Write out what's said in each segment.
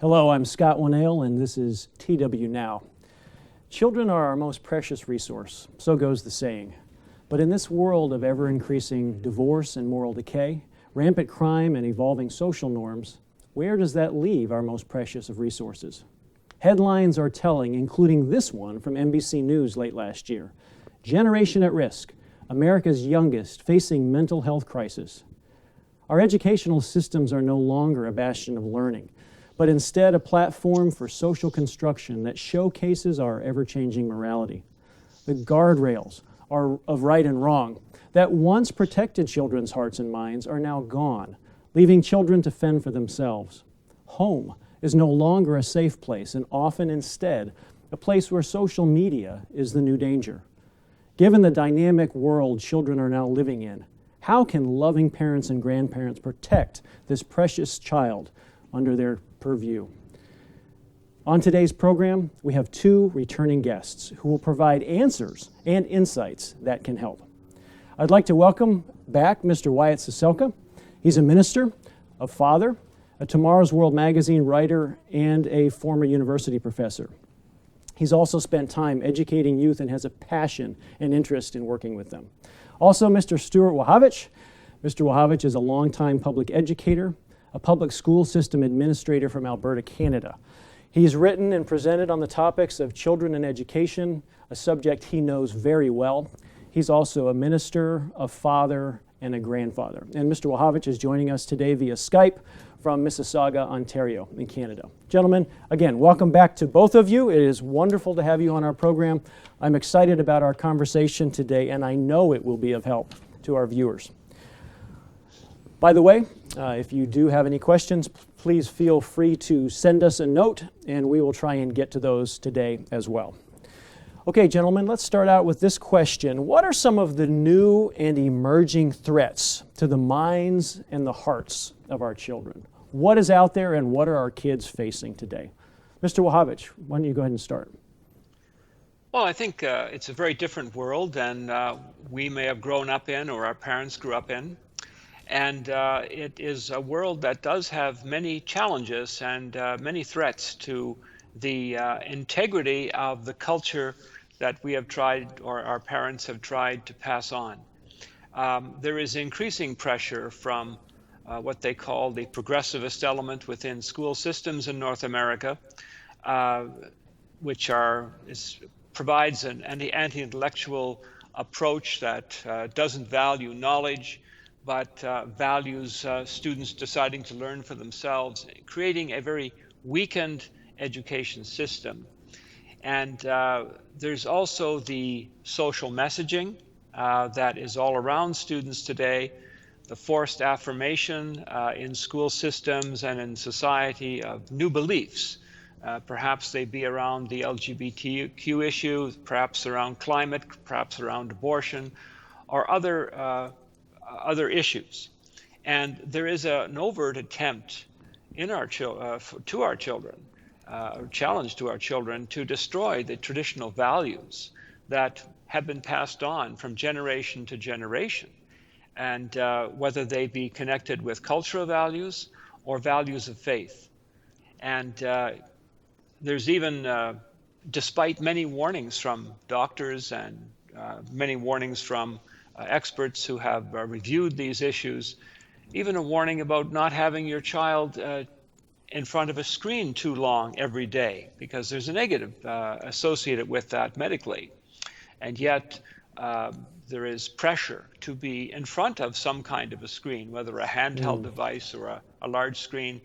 Hello, I'm Scott Winnail, and this is TWNow. Children are our most precious resource, so goes the saying. But in this world of ever-increasing divorce and moral decay, rampant crime and evolving social norms, where does that leave our most precious of resources? Headlines are telling, including this one from NBC News late last year. Generation at risk, America's youngest facing mental health crisis. Our educational systems are no longer a bastion of learning, but instead a platform for social construction that showcases our ever-changing morality. The guardrails of right and wrong that once protected children's hearts and minds are now gone, leaving children to fend for themselves. Home is no longer a safe place, and often instead a place where social media is the new danger. Given the dynamic world children are now living in, how can loving parents and grandparents protect this precious child under their purview? On today's program, we have two returning guests who will provide answers and insights that can help. I'd like to welcome back Mr. Wyatt Ciesielka. He's a minister, a father, a Tomorrow's World magazine writer, and a former university professor. He's also spent time educating youth and has a passion and interest in working with them. Also, Mr. Stuart Wachowicz. Mr. Wachowicz is a longtime public educator, a public school system administrator from Alberta, Canada. He's written and presented on the topics of children and education, a subject he knows very well. He's also a minister, a father, and a grandfather. And Mr. Wachowicz is joining us today via Skype from Mississauga, Ontario, in Canada. Gentlemen, again, welcome back to both of you. It is wonderful to have you on our program. I'm excited about our conversation today, and I know it will be of help to our viewers. By the way, if you do have any questions, please feel free to send us a note, and we will try and get to those today as well. Okay, gentlemen, let's start out with this question. What are some of the new and emerging threats to the minds and the hearts of our children? What is out there, and what are our kids facing today? Mr. Wachowicz, why don't you go ahead and start? Well, I think it's a very different world than we may have grown up in or our parents grew up in. And it is a world that does have many challenges and many threats to the integrity of the culture that we have tried, or our parents have tried to pass on. There is increasing pressure from what they call the progressivist element within school systems in North America, which provides an anti-intellectual approach that doesn't value knowledge, but values students deciding to learn for themselves, creating a very weakened education system. And there's also the social messaging that is all around students today, the forced affirmation in school systems and in society of new beliefs. Perhaps they be around the LGBTQ issue, perhaps around climate, perhaps around abortion, or other issues. And there is an overt attempt in to our children, or challenge to our children, to destroy the traditional values that have been passed on from generation to generation. And whether they be connected with cultural values or values of faith. And there's even, despite many warnings from doctors and many warnings from experts who have reviewed these issues, even a warning about not having your child in front of a screen too long every day, because there's a negative associated with that medically. And yet there is pressure to be in front of some kind of a screen, whether a handheld device or a large screen.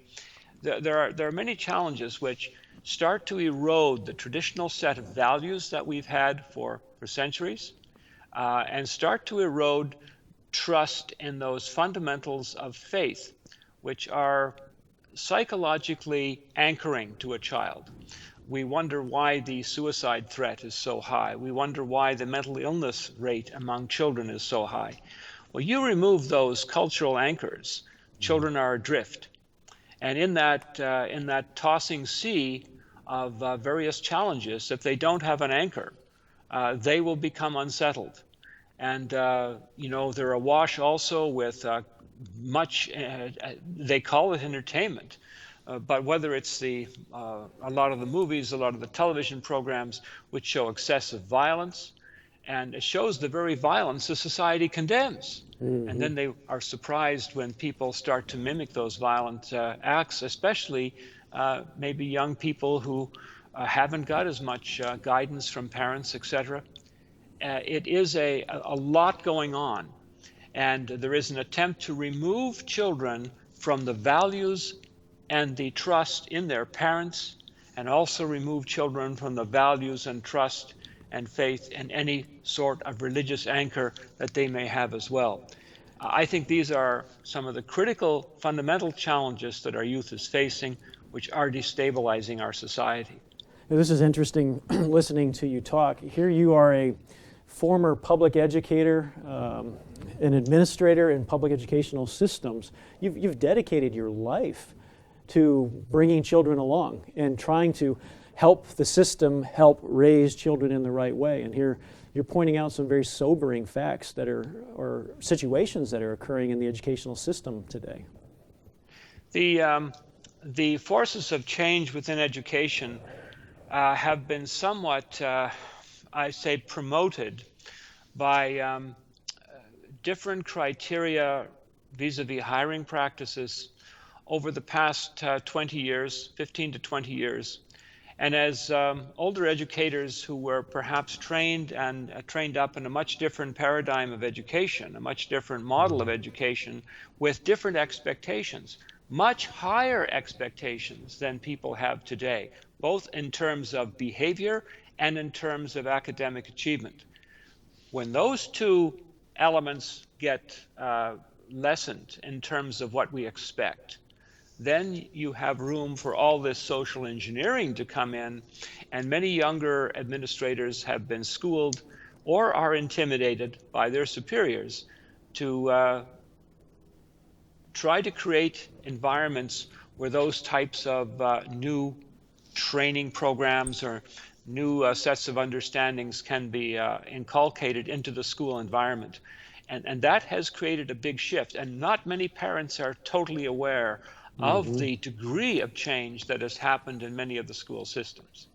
There are many challenges which start to erode the traditional set of values that we've had for centuries, and start to erode trust in those fundamentals of faith, which are psychologically anchoring to a child. We wonder why the suicide threat is so high. We wonder why the mental illness rate among children is so high. Well, you remove those cultural anchors, children are adrift. And in that tossing sea of various challenges, if they don't have an anchor, they will become unsettled. And, they're awash also with much, they call it entertainment, But whether it's a lot of the movies, a lot of the television programs which show excessive violence, and it shows the very violence the society condemns. And then they are surprised when people start to mimic those violent acts, especially maybe young people who haven't got as much guidance from parents, etc. It is a lot going on. And there is an attempt to remove children from the values and the trust in their parents, and also remove children from the values and trust and faith in any sort of religious anchor that they may have as well. I think these are some of the critical, fundamental challenges that our youth is facing, which are destabilizing our society. Now, this is interesting listening to you talk. Here you are a former public educator, an administrator in public educational systems. You've dedicated your life to bringing children along and trying to help the system help raise children in the right way. And here you're pointing out some very sobering facts that are, or situations that are occurring in the educational system today. The forces of change within education have been somewhat, I say, promoted by different criteria vis-a-vis hiring practices over the past 20 years, 15 to 20 years. And as older educators who were perhaps trained up in a much different paradigm of education, a much different model of education with different expectations, much higher expectations than people have today, both in terms of behavior and in terms of academic achievement. When those two elements get lessened in terms of what we expect, then you have room for all this social engineering to come in, and many younger administrators have been schooled or are intimidated by their superiors to try to create environments where those types of new training programs or new sets of understandings can be inculcated into the school environment. And that has created a big shift, and not many parents are totally aware of the degree of change that has happened in many of the school systems.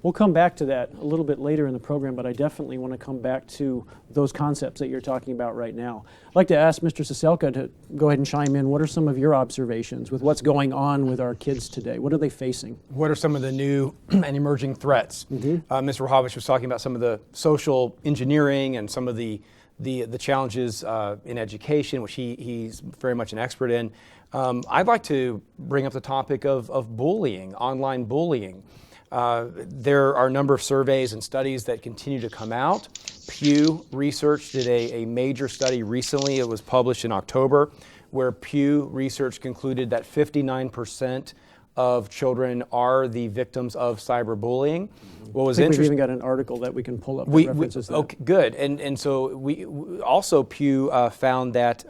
We'll come back to that a little bit later in the program, but I definitely want to come back to those concepts that you're talking about right now. I'd like to ask Mr. Saselka to go ahead and chime in. What are some of your observations with what's going on with our kids today? What are they facing? What are some of the new and emerging threats? Mr. Rahovich was talking about some of the social engineering and some of the challenges in education, which he's very much an expert in. I'd like to bring up the topic of bullying, online bullying. There are a number of surveys and studies that continue to come out. Pew Research did a major study recently. It was published in October, where Pew Research concluded that 59% of children are the victims of cyberbullying. What was interesting? We've even got an article that we can pull up that references that. Okay, good. And so we also Pew found that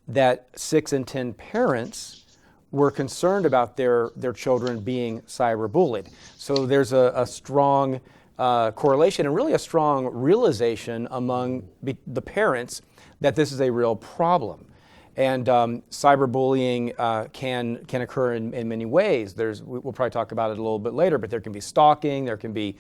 that 6 in 10 parents were concerned about their children being cyberbullied. So there's a strong correlation and really a strong realization among the parents that this is a real problem. And cyberbullying can occur in many ways. We'll probably talk about it a little bit later, but there can be stalking, there can be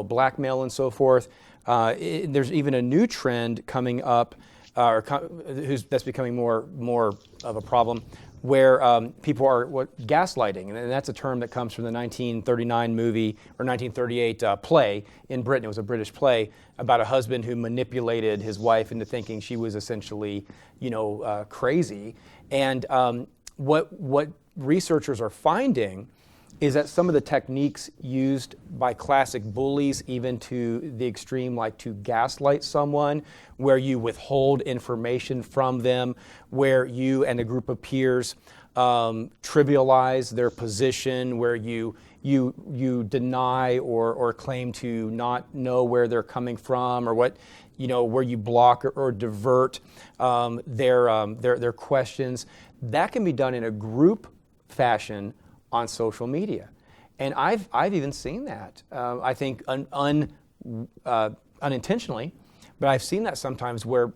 blackmail and so forth. There's even a new trend coming up that's becoming more of a problem, where people are gaslighting, and that's a term that comes from the 1939 movie or 1938 play in Britain. It was a British play about a husband who manipulated his wife into thinking she was essentially, crazy. And what researchers are finding is that some of the techniques used by classic bullies, even to the extreme, like to gaslight someone, where you withhold information from them, where you and a group of peers trivialize their position, where you deny or claim to not know where they're coming from, or where you block or divert their questions. That can be done in a group fashion on social media, and I've even seen that. I think unintentionally, but I've seen that sometimes where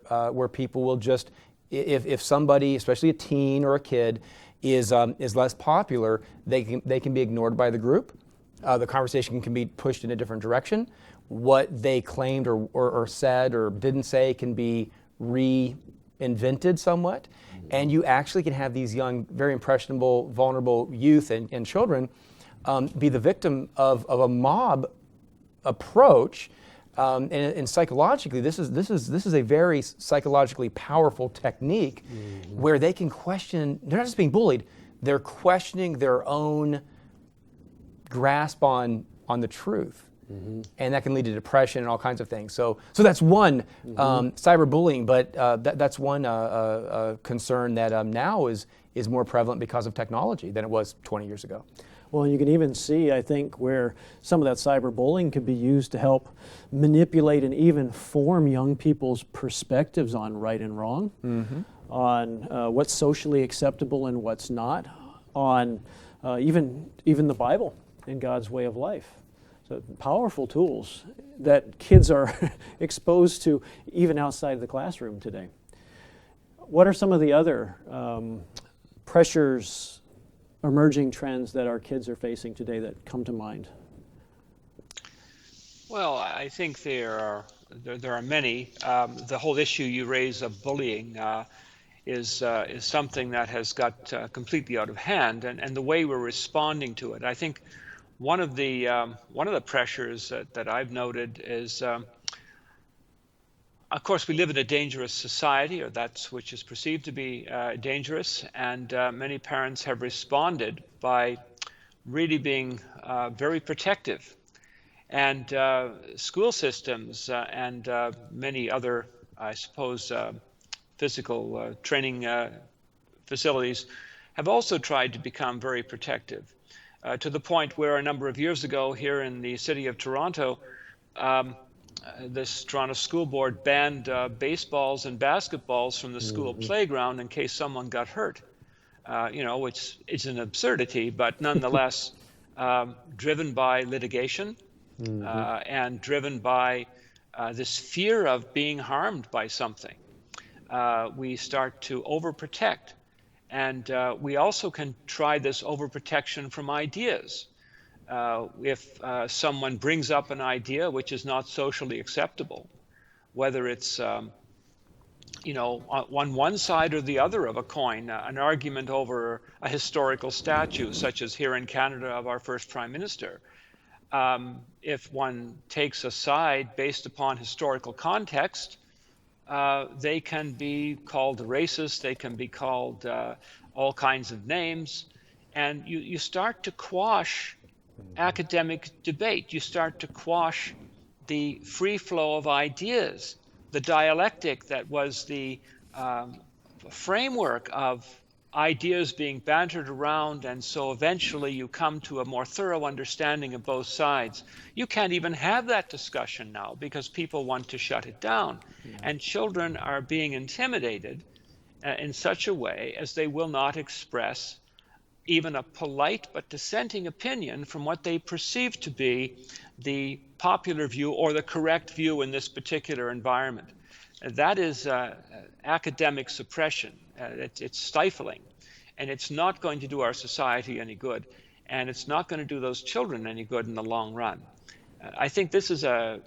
people will just, if somebody, especially a teen or a kid, is less popular, they can be ignored by the group. The conversation can be pushed in a different direction. What they claimed or said or didn't say can be reinvented somewhat. And you actually can have these young, very impressionable, vulnerable youth and children be the victim of a mob approach. And psychologically, this is a very psychologically powerful technique where they can question. They're not just being bullied; they're questioning their own grasp on the truth, and that can lead to depression and all kinds of things. So that's one cyberbullying, but that's one concern that now is more prevalent because of technology than it was 20 years ago. Well, you can even see, I think, where some of that cyberbullying could be used to help manipulate and even form young people's perspectives on right and wrong, on what's socially acceptable and what's not, on even the Bible and God's way of life. So powerful tools that kids are exposed to even outside of the classroom today. What are some of the other pressures, emerging trends that our kids are facing today that come to mind? Well, I think there are many. The whole issue you raise of bullying is something that has got completely out of hand, and the way we're responding to it. I think one of the pressures that I've noted is, of course, we live in a dangerous society, or that's which is perceived to be dangerous, and many parents have responded by really being very protective. And school systems and many other, I suppose, physical training facilities have also tried to become very protective, to the point where a number of years ago here in the city of Toronto, this Toronto School Board banned baseballs and basketballs from the school playground in case someone got hurt, which is an absurdity, but nonetheless driven by litigation and driven by this fear of being harmed by something. We start to overprotect, and we also can try this overprotection from ideas. If someone brings up an idea which is not socially acceptable, whether it's on one side or the other of a coin, an argument over a historical statue, such as here in Canada of our first Prime Minister, if one takes a side based upon historical context, they can be called racist, they can be called all kinds of names, and you start to quash academic debate. You start to quash the free flow of ideas, the dialectic that was the framework of ideas being bantered around, and so eventually you come to a more thorough understanding of both sides. You can't even have that discussion now because people want to shut it down. And children are being intimidated in such a way as they will not express even a polite but dissenting opinion from what they perceive to be the popular view or the correct view in this particular environment. That is academic suppression. It's stifling, and it's not going to do our society any good, and it's not going to do those children any good in the long run. I think this is a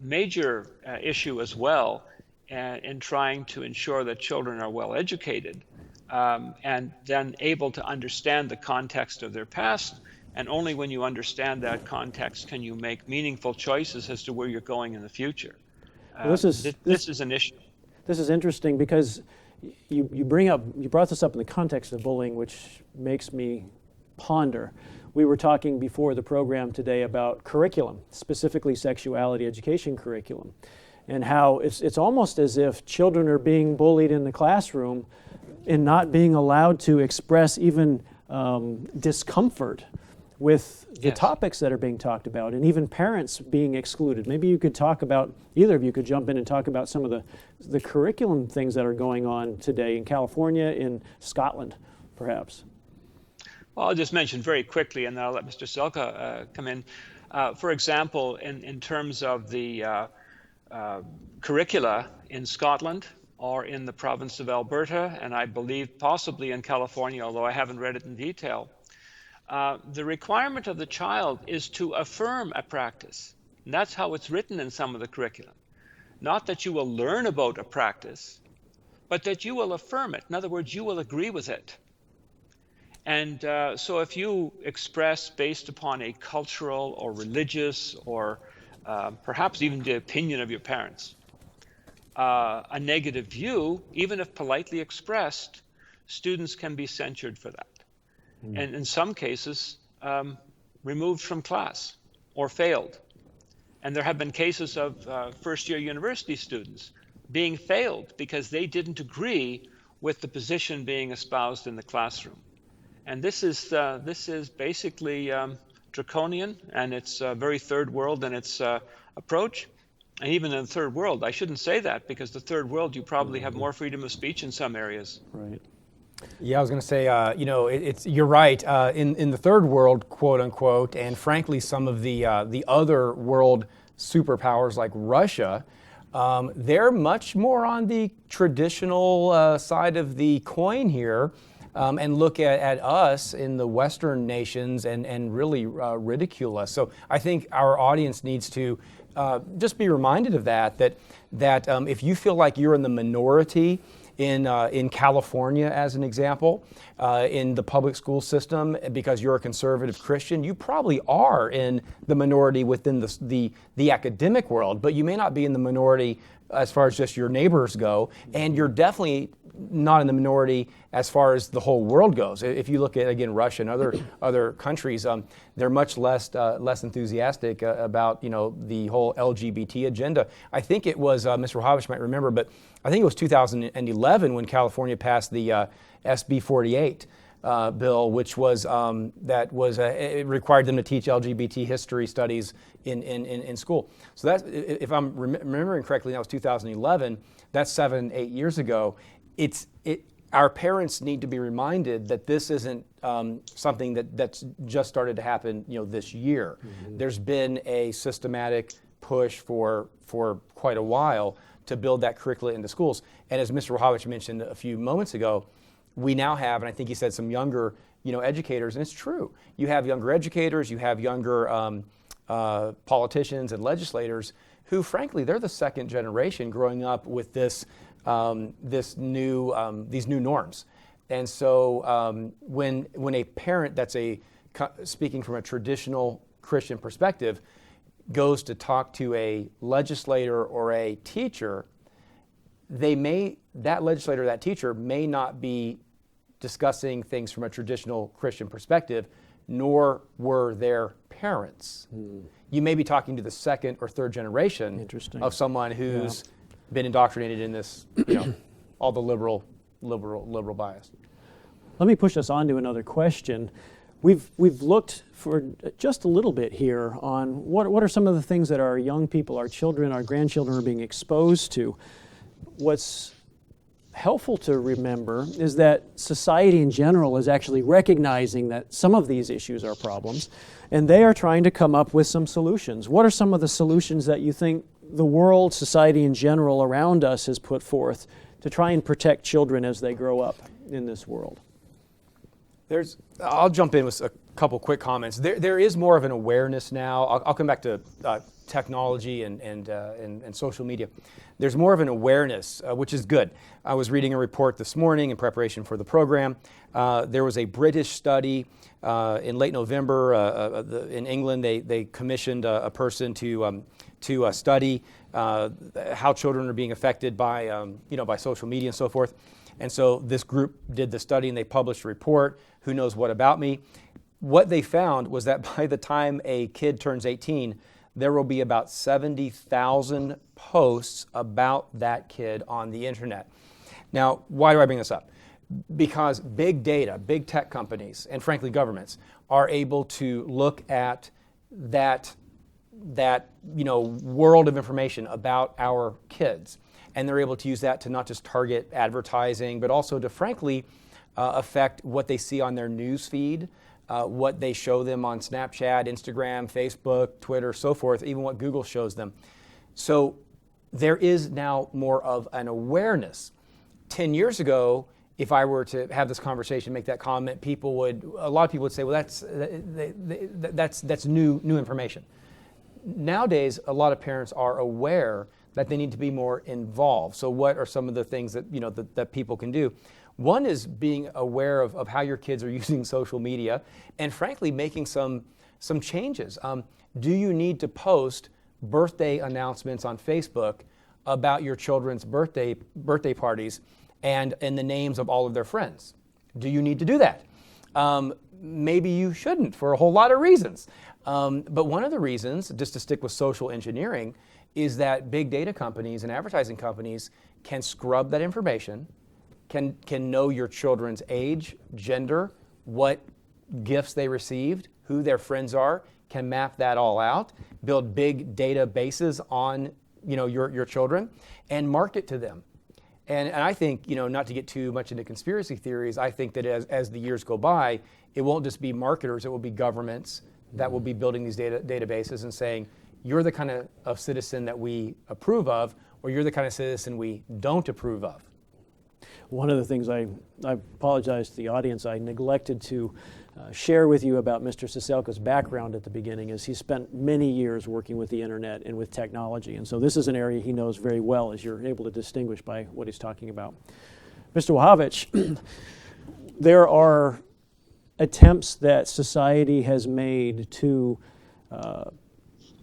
major issue as well in trying to ensure that children are well educated and then able to understand the context of their past. And only when you understand that context can you make meaningful choices as to where you're going in the future. This is an issue. This is interesting because you brought this up in the context of bullying, which makes me ponder. We were talking before the program today about curriculum, specifically sexuality education curriculum, and how it's almost as if children are being bullied in the classroom and not being allowed to express even discomfort with the topics that are being talked about, and even parents being excluded. Maybe you could talk about, either of you could jump in and talk about some of the curriculum things that are going on today in California, in Scotland, perhaps. Well, I'll just mention very quickly, and then I'll let Mr. Selka come in. For example, in terms of the curricula in Scotland, or in the province of Alberta, and I believe possibly in California, although I haven't read it in detail, the requirement of the child is to affirm a practice. And that's how it's written in some of the curriculum. Not that you will learn about a practice, but that you will affirm it. In other words, you will agree with it. And so if you express, based upon a cultural or religious or perhaps even the opinion of your parents, a negative view, even if politely expressed, students can be censured for that. And in some cases, removed from class or failed. And there have been cases of first-year university students being failed because they didn't agree with the position being espoused in the classroom. And this is basically draconian, and it's very third world in its approach. And even in the third world, I shouldn't say that, because the third world, you probably have more freedom of speech in some areas. Right. Yeah, I was going to say, you're right. In the third world, quote unquote, and frankly, some of the other world superpowers like Russia, they're much more on the traditional side of the coin here, and look at us in the Western nations and really ridicule us. So I think our audience needs to just be reminded of that if you feel like you're in the minority in California, as an example, in the public school system, because you're a conservative Christian, you probably are in the minority within the academic world, but you may not be in the minority as far as just your neighbors go, and you're definitely not in the minority as far as the whole world goes. If you look at, again, Russia and other countries, they're much less enthusiastic about the whole LGBT agenda. I think it was Mr. Wahabish might remember, but I think it was 2011 when California passed the SB 48 bill, which was it required them to teach LGBT history studies in school. So that, if I'm remembering correctly, that was 2011. That's 7-8 years ago. Our parents need to be reminded that this isn't something that's just started to happen, this year. Mm-hmm. There's been a systematic push for quite a while to build that curricula into schools. And as Mr. Wahabish mentioned a few moments ago, we now have, and I think he said, some younger, educators, and it's true. You have younger educators, you have younger politicians and legislators who, frankly, they're the second generation growing up with these new norms. And so when a parent that's speaking from a traditional Christian perspective goes to talk to a legislator or a teacher, that legislator or that teacher may not be discussing things from a traditional Christian perspective, nor were their parents. You may be talking to the second or third generation of someone who's been indoctrinated in this, all the liberal bias. Let me push us on to another question. We've looked for just a little bit here on what are some of the things that our young people, our children, our grandchildren are being exposed to. What's helpful to remember is that society in general is actually recognizing that some of these issues are problems, and they are trying to come up with some solutions. What are some of the solutions that you think the world, society in general around us has put forth to try and protect children as they grow up in this world? I'll jump in with a couple quick comments. There is more of an awareness now. I'll come back to technology and social media. There's more of an awareness, which is good. I was reading a report this morning in preparation for the program. There was a British study in late November in England. They commissioned a person to study how children are being affected by by social media and so forth. And so this group did the study and they published a report. Who knows what about me? What they found was that by the time a kid turns 18, there will be about 70,000 posts about that kid on the internet. Now, why do I bring this up? Because big data, big tech companies, and frankly governments, are able to look at that world of information about our kids. And they're able to use that to not just target advertising, but also to frankly affect what they see on their news feed, what they show them on Snapchat, Instagram, Facebook, Twitter, so forth, even what Google shows them. So there is now more of an awareness. 10 years ago, if I were to have this conversation, make that comment, a lot of people would say, well, that's new information. Nowadays, a lot of parents are aware that they need to be more involved. So what are some of the things that, that people can do? One is being aware of how your kids are using social media, and frankly, making some changes. Do you need to post birthday announcements on Facebook about your children's birthday parties and the names of all of their friends? Do you need to do that? Maybe you shouldn't, for a whole lot of reasons. But one of the reasons, just to stick with social engineering, is that big data companies and advertising companies can scrub that information, can know your children's age, gender, what gifts they received, who their friends are, can map that all out, build big databases on your children, and market to them. And I think, not to get too much into conspiracy theories, I think that as the years go by, it won't just be marketers, it will be governments that will be building these databases and saying, you're the kind of citizen that we approve of, or you're the kind of citizen we don't approve of. One of the things I apologize to the audience, I neglected to share with you about Mr. Ciesielka's background at the beginning is he spent many years working with the internet and with technology. And so this is an area he knows very well, as you're able to distinguish by what he's talking about. Mr. Wachowicz, there are attempts that society has made to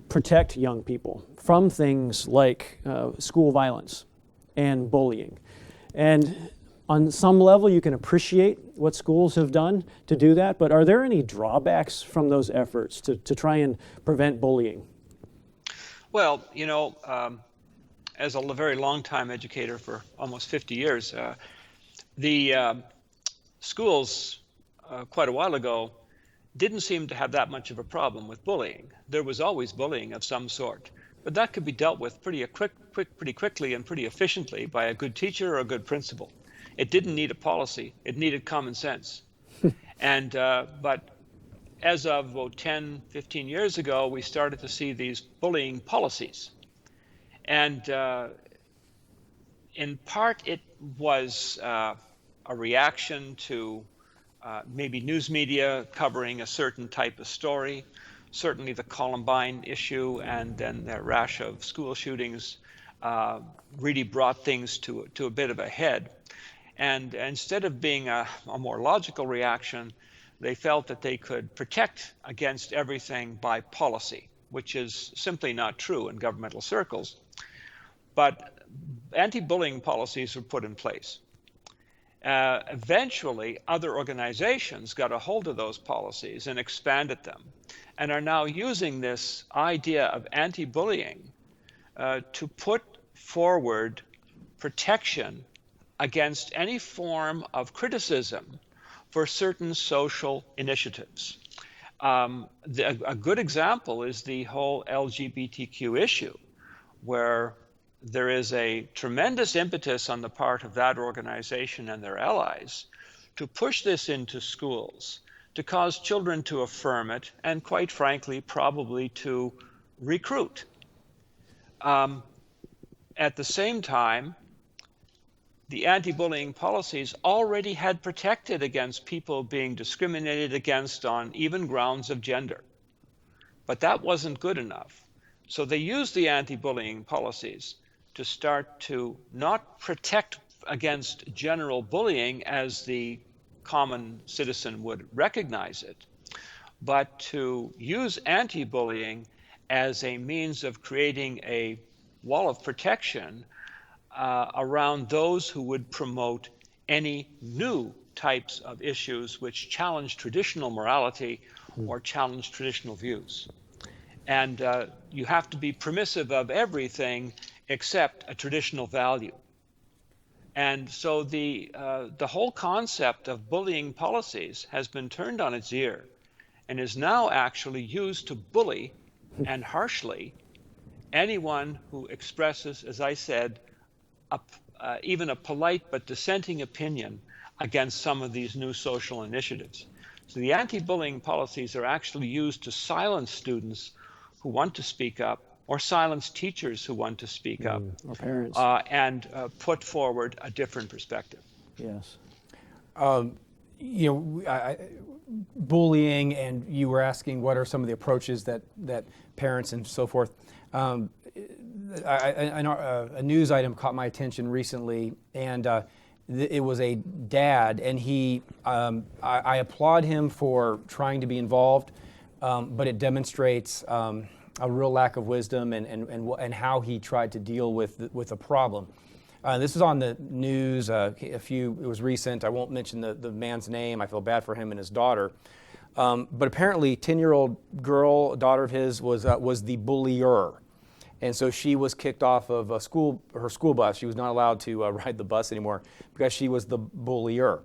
protect young people from things like school violence and bullying. And on some level, you can appreciate what schools have done to do that, but are there any drawbacks from those efforts to try and prevent bullying? Well, as a very long-time educator for almost 50 years, the schools quite a while ago didn't seem to have that much of a problem with bullying. There was always bullying of some sort, but that could be dealt with pretty quickly and pretty efficiently by a good teacher or a good principal. It didn't need a policy. It needed common sense. And but as of about 10, 15 years ago, we started to see these bullying policies. And in part, it was a reaction to maybe news media covering a certain type of story. Certainly the Columbine issue and then the rash of school shootings really brought things to a bit of a head. And instead of being a more logical reaction, they felt that they could protect against everything by policy, which is simply not true in governmental circles. But anti-bullying policies were put in place. Eventually, other organizations got a hold of those policies and expanded them, and are now using this idea of anti-bullying to put forward protection against any form of criticism for certain social initiatives. A good example is the whole LGBTQ issue, where there is a tremendous impetus on the part of that organization and their allies to push this into schools, to cause children to affirm it, and quite frankly, probably to recruit. At the same time, the anti-bullying policies already had protected against people being discriminated against on even grounds of gender. But that wasn't good enough. So they used the anti-bullying policies to start to not protect against general bullying as the common citizen would recognize it, but to use anti-bullying as a means of creating a wall of protection around those who would promote any new types of issues which challenge traditional morality or challenge traditional views. And you have to be permissive of everything except a traditional value. And so the whole concept of bullying policies has been turned on its ear and is now actually used to bully and harshly anyone who expresses, as I said, even a polite but dissenting opinion against some of these new social initiatives. So the anti-bullying policies are actually used to silence students who want to speak up or silence teachers who want to speak up, Or parents. and put forward a different perspective. Yes. You know, bullying, and you were asking what are some of the approaches that parents and so forth. I know a news item caught my attention recently, and it was a dad, and he, I applaud him for trying to be involved, but it demonstrates a real lack of wisdom and how he tried to deal with a problem. This was on the news it was recent. I won't mention the man's name. I feel bad for him and his daughter. But apparently 10-year-old girl, a daughter of his, was the bullier. And so she was kicked off of her school bus. She was not allowed to ride the bus anymore because she was the bullier.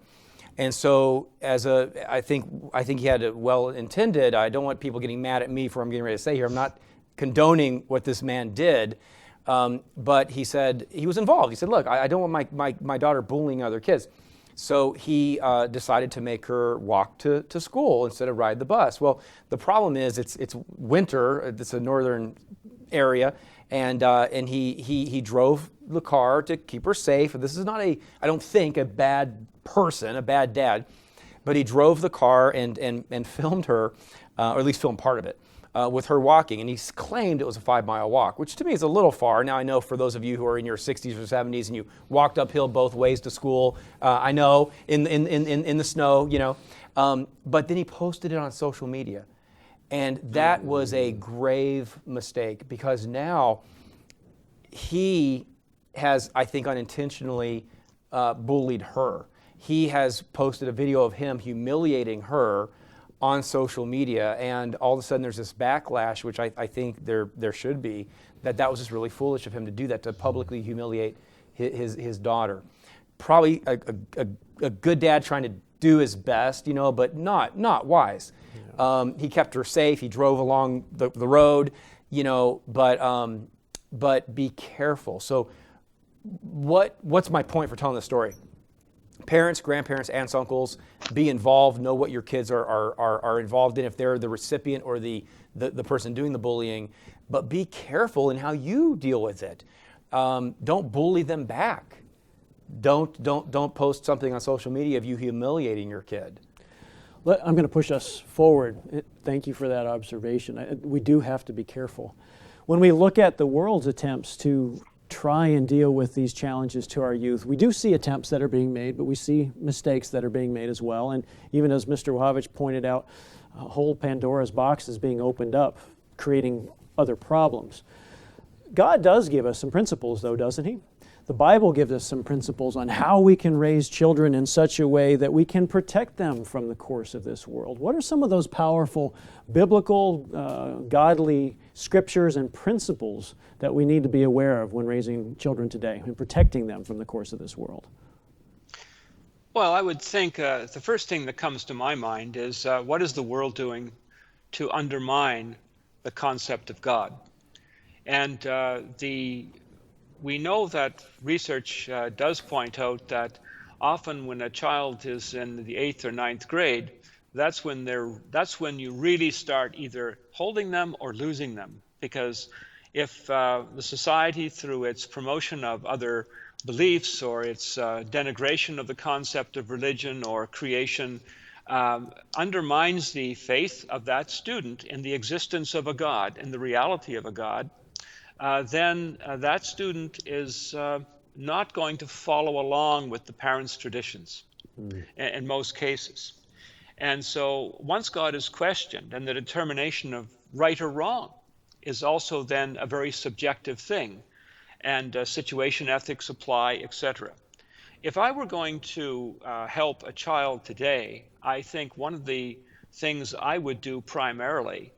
And so I think he had it well intended. I don't want people getting mad at me for what I'm getting ready to say here. I'm not condoning what this man did. But he said he was involved. He said, look, I don't want my daughter bullying other kids. So he decided to make her walk to school instead of ride the bus. Well, the problem is it's winter. It's a northern area, and he drove the car to keep her safe. And this is not I don't think, a bad person, a bad dad, but he drove the car and filmed her, or at least filmed part of it. With her walking, and he claimed it was a 5-mile walk, which to me is a little far. Now I know for those of you who are in your 60s or 70s and you walked uphill both ways to school, I know in the snow, you know. But then he posted it on social media, and that was a grave mistake because now he has, I think, unintentionally bullied her. He has posted a video of him humiliating her on social media, and all of a sudden there's this backlash, which I think there should be, that was just really foolish of him to do that, to publicly humiliate his daughter. Probably a good dad trying to do his best, you know, but not wise. Yeah. He kept her safe. He drove along the road, you know, but be careful. So what's my point for telling this story? Parents, grandparents, aunts, uncles, be involved. Know what your kids are involved in if they're the recipient or the person doing the bullying. But be careful in how you deal with it. Don't bully them back. Don't post something on social media of you humiliating your kid. I'm going to push us forward. Thank you for that observation. We do have to be careful. When we look at the world's attempts to try and deal with these challenges to our youth, we do see attempts that are being made, but we see mistakes that are being made as well. And even as Mr. Wojcicki pointed out, a whole Pandora's box is being opened up, creating other problems. God does give us some principles, though, doesn't He? The Bible gives us some principles on how we can raise children in such a way that we can protect them from the course of this world. What are some of those powerful biblical, godly scriptures and principles that we need to be aware of when raising children today and protecting them from the course of this world? Well, I would think the first thing that comes to my mind is what is the world doing to undermine the concept of God? And we know that research does point out that often when a child is in the 8th or 9th grade, that's when you really start either holding them or losing them. Because if the society, through its promotion of other beliefs or its denigration of the concept of religion or creation, undermines the faith of that student in the existence of a God, in the reality of a God, then that student is not going to follow along with the parents' traditions in most cases. And so once God is questioned, and the determination of right or wrong is also then a very subjective thing, and situation ethics apply, etc. If I were going to help a child today, I think one of the things I would do primarily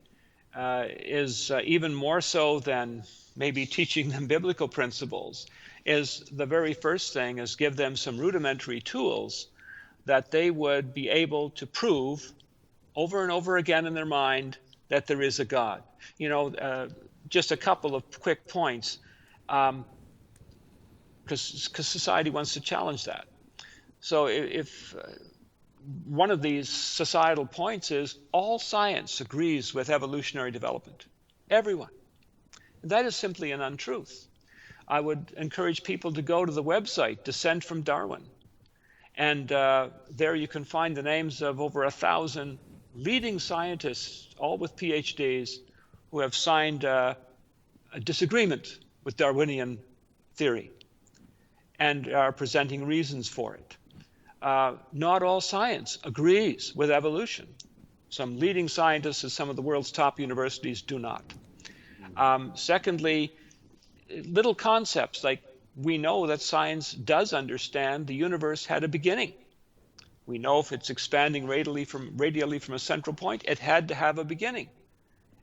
is even more so than maybe teaching them biblical principles, is the very first thing is give them some rudimentary tools that they would be able to prove over and over again in their mind that there is a God. You know, just a couple of quick points, because society wants to challenge that. So if one of these societal points is all science agrees with evolutionary development. Everyone. That is simply an untruth. I would encourage people to go to the website, Descent from Darwin. And there you can find the names of over 1,000 leading scientists, all with PhDs, who have signed a disagreement with Darwinian theory and are presenting reasons for it. Not all science agrees with evolution. Some leading scientists at some of the world's top universities do not. Secondly, little concepts like we know that science does understand the universe had a beginning. We know if it's expanding radially from a central point, it had to have a beginning.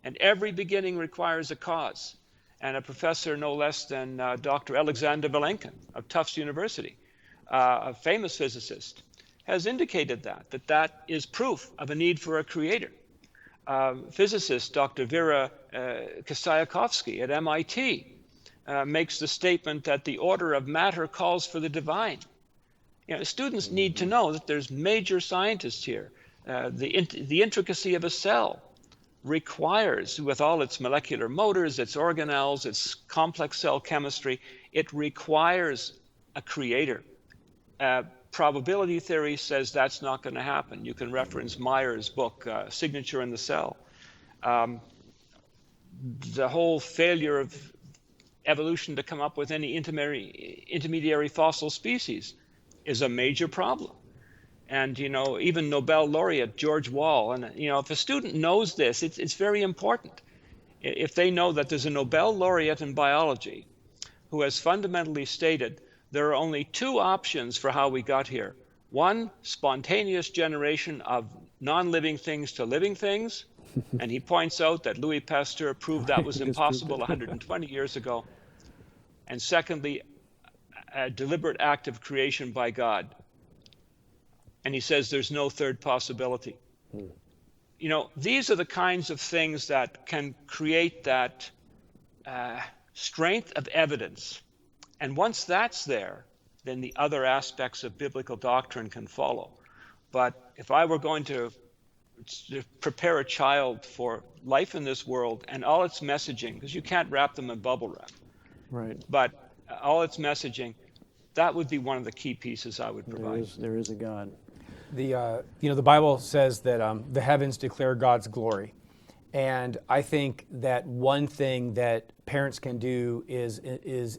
And every beginning requires a cause. And a professor no less than Dr. Alexander Vilenkin of Tufts University, a famous physicist, has indicated that is proof of a need for a creator. Physicist Dr. Vera Kostiakovsky at MIT makes the statement that the order of matter calls for the divine. Students need to know that there's major scientists here. The intricacy of a cell requires, with all its molecular motors, its organelles, its complex cell chemistry, it requires a creator. Probability theory says that's not going to happen. You can reference Meyer's book, Signature in the Cell. The whole failure of evolution to come up with any intermediary fossil species is a major problem. And, even Nobel laureate George Wall, and, if a student knows this, it's very important. If they know that there's a Nobel laureate in biology who has fundamentally stated there are only two options for how we got here. One, spontaneous generation of non-living things to living things. And he points out that Louis Pasteur proved that was impossible 120 years ago. And secondly, a deliberate act of creation by God. And he says there's no third possibility. These are the kinds of things that can create that strength of evidence. And once that's there, then the other aspects of biblical doctrine can follow. But if I were going to prepare a child for life in this world and all its messaging, because you can't wrap them in bubble wrap, Right. but all its messaging, that would be one of the key pieces I would provide. There is a God. The Bible says that the heavens declare God's glory, and I think that one thing that parents can do is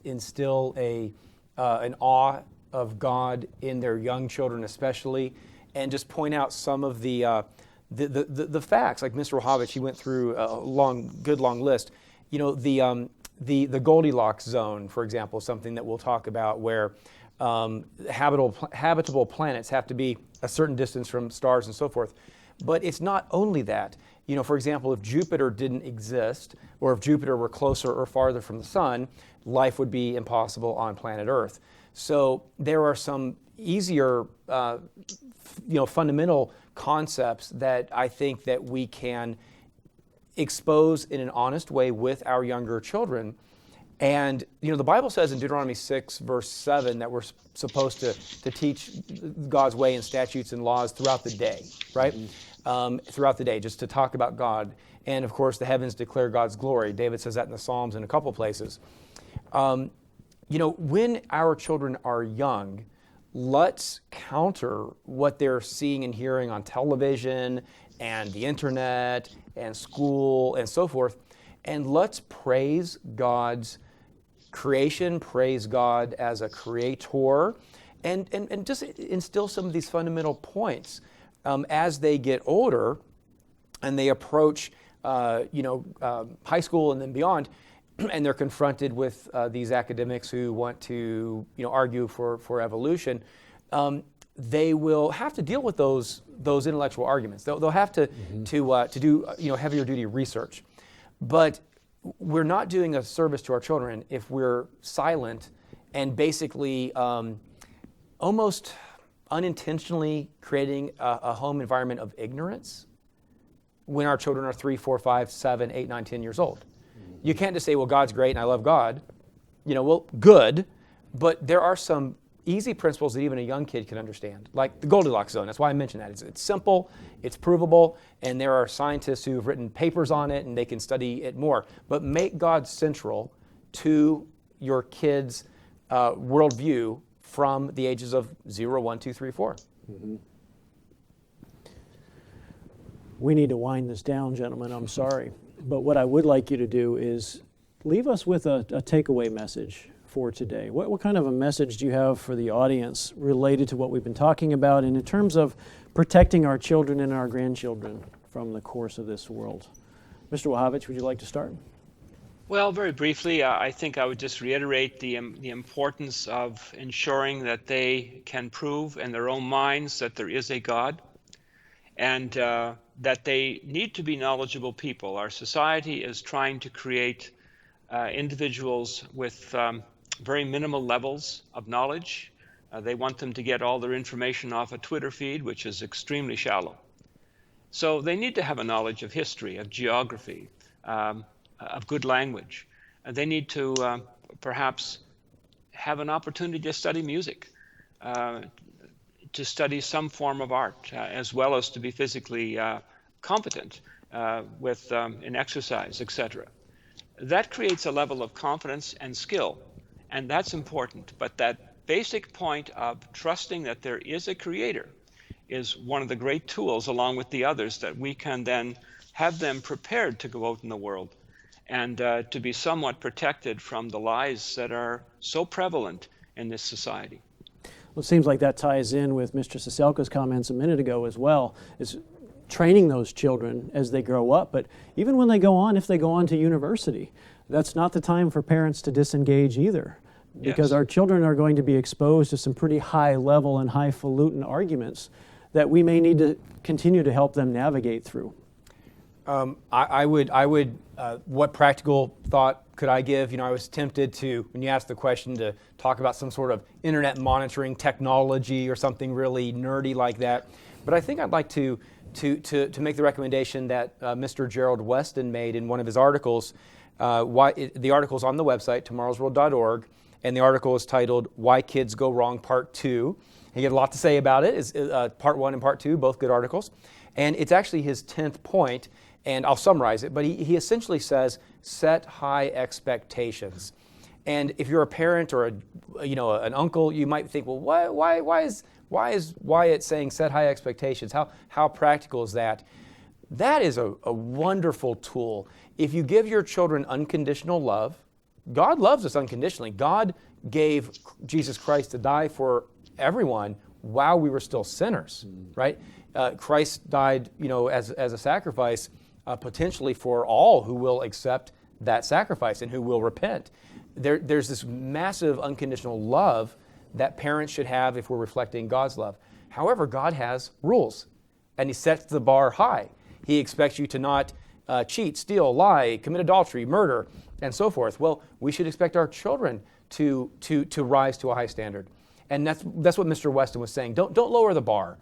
instill an awe of God in their young children, especially, and just point out some of the facts. Like Mr. Wahovich, he went through a good long list. The Goldilocks zone, for example, is something that we'll talk about, where habitable planets have to be a certain distance from stars and so forth. But it's not only that. For example, if Jupiter didn't exist, or if Jupiter were closer or farther from the sun, life would be impossible on planet Earth. So there are some easier, fundamental concepts that I think that we can expose in an honest way with our younger children. And, the Bible says in Deuteronomy 6, verse 7, that we're supposed to teach God's way and statutes and laws throughout the day, right? Throughout the day, just to talk about God. And, of course, the heavens declare God's glory. David says that in the Psalms in a couple places. When our children are young, let's counter what they're seeing and hearing on television and the internet and school and so forth. And let's praise God's creation, praise God as a creator, and just instill some of these fundamental points as they get older and they approach high school and then beyond, and they're confronted with these academics who want to argue for evolution. They will have to deal with those intellectual arguments. They'll have to do heavier duty research. But we're not doing a service to our children if we're silent and basically almost unintentionally creating a home environment of ignorance when our children are 3, 4, 5, 7, 8, 9, 10 years old. You can't just say, well, God's great and I love God. Well, good, but there are some easy principles that even a young kid can understand, like the Goldilocks zone. That's why I mentioned that. It's simple, it's provable, and there are scientists who have written papers on it, and they can study it more. But make God central to your kids' worldview from the ages of 0, 1, 2, 3, 4. Mm-hmm. We need to wind this down, gentlemen. I'm sorry. But what I would like you to do is leave us with a takeaway message for today. What kind of a message do you have for the audience related to what we've been talking about and in terms of protecting our children and our grandchildren from the course of this world? Mr. Wachowicz, would you like to start? Well, very briefly, I think I would just reiterate the importance of ensuring that they can prove in their own minds that there is a God, and that they need to be knowledgeable people. Our society is trying to create individuals with very minimal levels of knowledge. They want them to get all their information off a Twitter feed, which is extremely shallow. So they need to have a knowledge of history, of geography, of good language. They need to perhaps have an opportunity to study music, to study some form of art, as well as to be physically competent in exercise, etc. That creates a level of confidence and skill, and that's important. But that basic point of trusting that there is a creator is one of the great tools, along with the others, that we can then have them prepared to go out in the world and to be somewhat protected from the lies that are so prevalent in this society. Well, it seems like that ties in with Mr. Saselka's comments a minute ago as well, is training those children as they grow up. But even when they go on, if they go on to university, that's not the time for parents to disengage either. Because Yes. our children are going to be exposed to some pretty high level and highfalutin arguments that we may need to continue to help them navigate through. I would, what practical thought could I give? You know, I was tempted to, when you asked the question, to talk about some sort of internet monitoring technology or something really nerdy like that. But I think I'd like to make the recommendation that Mr. Gerald Weston made in one of his articles. The article's on the website, tomorrowsworld.org, and the article is titled "Why Kids Go Wrong, Part 2." He had a lot to say about it. It's Part 1 and Part 2, both good articles. And it's actually his 10th point, and I'll summarize it. But he essentially says, set high expectations. And if you're a parent or an uncle, you might think, well, why is Wyatt saying set high expectations? How practical is that? That is a wonderful tool. If you give your children unconditional love, God loves us unconditionally. God gave Jesus Christ to die for everyone while we were still sinners, right? Christ died, as a sacrifice, potentially for all who will accept that sacrifice and who will repent. There's this massive unconditional love that parents should have if we're reflecting God's love. However, God has rules, and He sets the bar high. He expects you to not cheat, steal, lie, commit adultery, murder, and so forth. Well, we should expect our children to rise to a high standard. And that's what Mr. Weston was saying. Don't lower the bar.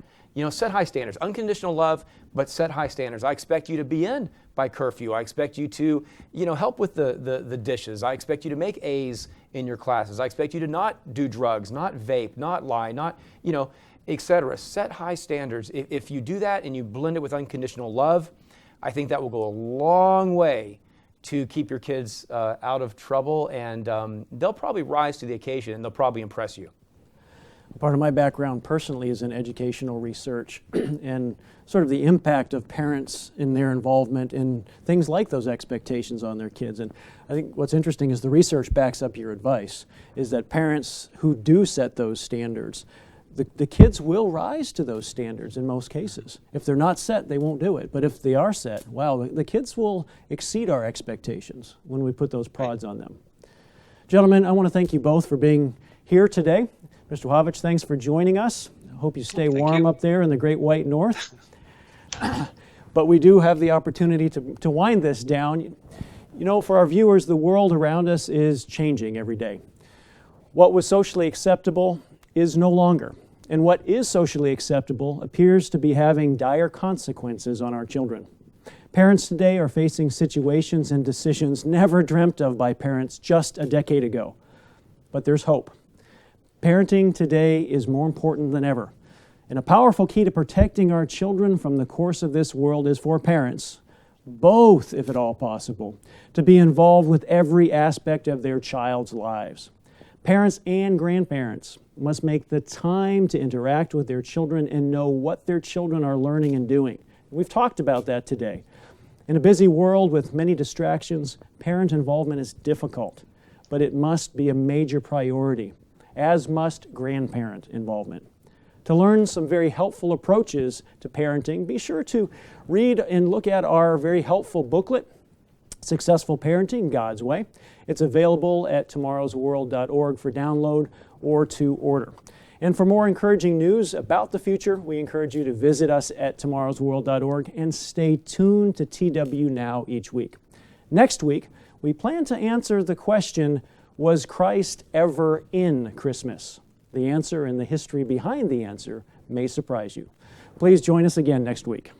Set high standards. Unconditional love, but set high standards. I expect you to be in by curfew. I expect you to, help with the dishes. I expect you to make A's in your classes. I expect you to not do drugs, not vape, not lie, not, etc. Set high standards. If you do that and you blend it with unconditional love, I think that will go a long way to keep your kids out of trouble, and they'll probably rise to the occasion, and they'll probably impress you. Part of my background personally is in educational research and sort of the impact of parents in their involvement in things like those expectations on their kids. And I think what's interesting is the research backs up your advice, is that parents who do set those standards, the kids will rise to those standards in most cases. If they're not set, they won't do it. But if they are set, wow, the kids will exceed our expectations when we put those prods on them. Gentlemen, I want to thank you both for being here today. Mr. Wachowicz, thanks for joining us. I hope you stay warm up there in the great white north. But we do have the opportunity to wind this down. For our viewers, the world around us is changing every day. What was socially acceptable is no longer. And what is socially acceptable appears to be having dire consequences on our children. Parents today are facing situations and decisions never dreamt of by parents just a decade ago. But there's hope. Parenting today is more important than ever. And a powerful key to protecting our children from the course of this world is for parents, both, if at all possible, to be involved with every aspect of their child's lives. Parents and grandparents must make the time to interact with their children and know what their children are learning and doing. We've talked about that today. In a busy world with many distractions, parent involvement is difficult, but it must be a major priority, as must grandparent involvement. To learn some very helpful approaches to parenting, be sure to read and look at our very helpful booklet, Successful Parenting God's Way. It's available at tomorrowsworld.org for download or to order. And for more encouraging news about the future, we encourage you to visit us at tomorrowsworld.org and stay tuned to TWNow each week. Next week, we plan to answer the question, was Christ ever in Christmas? The answer and the history behind the answer may surprise you. Please join us again next week.